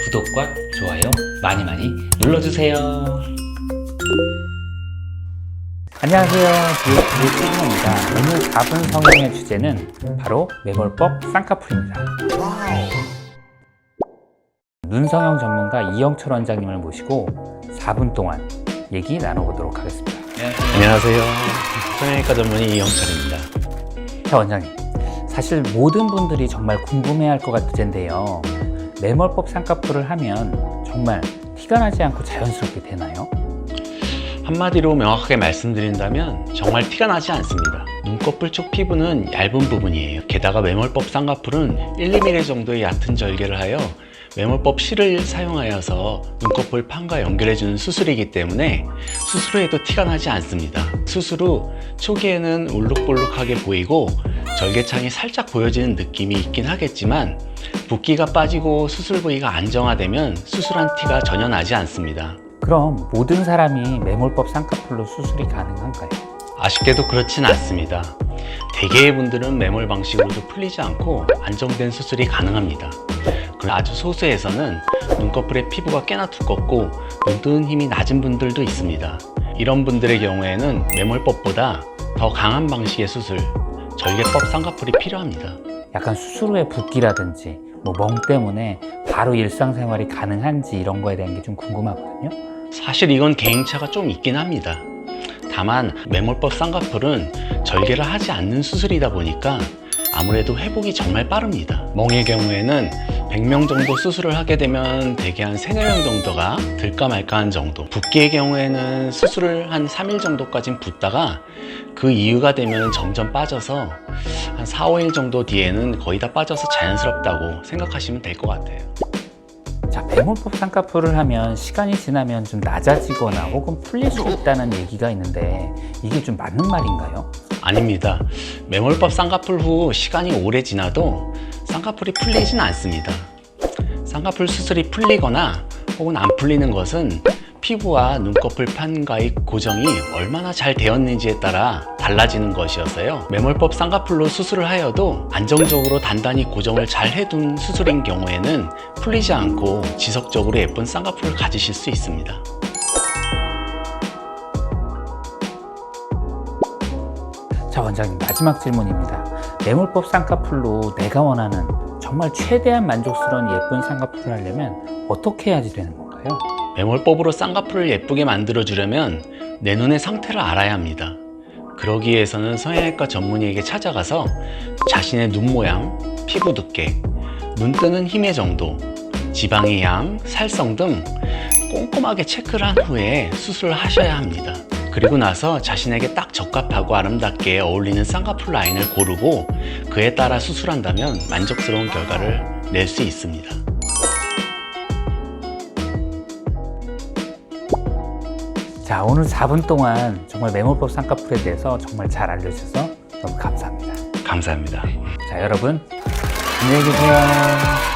구독과 좋아요 많이 눌러주세요. 안녕하세요, DSD 최진호입니다. 오늘 4분 성형의 주제는 바로 매몰법 쌍꺼풀입니다. 눈성형 전문가 이영철 원장님을 모시고 4분 동안 얘기 나눠보도록 하겠습니다. 안녕하세요. 성형외과 전문의 이영철입니다. 자, 원장님, 사실 모든 분들이 정말 궁금해할 것 같은 주제인데요. 매몰법 쌍꺼풀을 하면 정말 티가 나지 않고 자연스럽게 되나요? 한마디로 명확하게 말씀드린다면 정말 티가 나지 않습니다. 눈꺼풀 쪽 피부는 얇은 부분이에요. 게다가 매몰법 쌍꺼풀은 1~2mm 정도의 얕은 절개를 하여 매몰법 실을 사용하여서 눈꺼풀 판과 연결해주는 수술이기 때문에 수술 후에도 티가 나지 않습니다. 수술 후 초기에는 울룩불룩하게 보이고 절개창이 살짝 보여지는 느낌이 있긴 하겠지만 붓기가 빠지고 수술 부위가 안정화되면 수술한 티가 전혀 나지 않습니다. 그럼 모든 사람이 매몰법 쌍꺼풀로 수술이 가능한가요? 아쉽게도 그렇진 않습니다. 대개의 분들은 매몰 방식으로도 풀리지 않고 안정된 수술이 가능합니다. 그리고 아주 소수에서는 눈꺼풀의 피부가 꽤나 두껍고 눈뜨는 힘이 낮은 분들도 있습니다. 이런 분들의 경우에는 매몰법보다 더 강한 방식의 수술, 절개법 쌍꺼풀이 필요합니다. 약간 수술 후에 붓기라든지 멍 때문에 바로 일상생활이 가능한지 이런 거에 대한 게 좀 궁금하거든요. 사실 이건 개인차가 좀 있긴 합니다. 다만 매몰법 쌍꺼풀은 절개를 하지 않는 수술이다 보니까 아무래도 회복이 정말 빠릅니다. 멍의 경우에는 100명 정도 수술을 하게 되면 대개 한 3~4명 정도가 들까 말까 한 정도, 붓기의 경우에는 수술을 한 3일 정도까지는 붓다가 그 이유가 되면 점점 빠져서 한 4~5일 정도 뒤에는 거의 다 빠져서 자연스럽다고 생각하시면 될 것 같아요. 자, 매몰법 쌍꺼풀을 하면 시간이 지나면 좀 낮아지거나 혹은 풀릴 수 있다는 얘기가 있는데 이게 좀 맞는 말인가요? 아닙니다. 매몰법 쌍꺼풀 후 시간이 오래 지나도 쌍꺼풀이 풀리진 않습니다. 쌍꺼풀 수술이 풀리거나 혹은 안 풀리는 것은 피부와 눈꺼풀 판과의 고정이 얼마나 잘 되었는지에 따라 달라지는 것이어서요. 매몰법 쌍꺼풀로 수술을 하여도 안정적으로 단단히 고정을 잘 해둔 수술인 경우에는 풀리지 않고 지속적으로 예쁜 쌍꺼풀을 가지실 수 있습니다. 자, 원장님, 마지막 질문입니다. 매몰법 쌍꺼풀로 내가 원하는 정말 최대한 만족스러운 예쁜 쌍꺼풀을 하려면 어떻게 해야지 되는 건가요? 매몰법으로 쌍꺼풀을 예쁘게 만들어주려면 내 눈의 상태를 알아야 합니다. 그러기 위해서는 성형외과 전문의에게 찾아가서 자신의 눈 모양, 피부 두께, 눈 뜨는 힘의 정도, 지방의 양, 살성 등 꼼꼼하게 체크를 한 후에 수술을 하셔야 합니다. 그리고 나서 자신에게 딱 적합하고 아름답게 어울리는 쌍꺼풀 라인을 고르고 그에 따라 수술한다면 만족스러운 결과를 낼 수 있습니다. 자, 오늘 4분 동안 정말 매몰법 쌍꺼풀에 대해서 정말 잘 알려주셔서 너무 감사합니다. 감사합니다. 자, 여러분, 안녕히 계세요.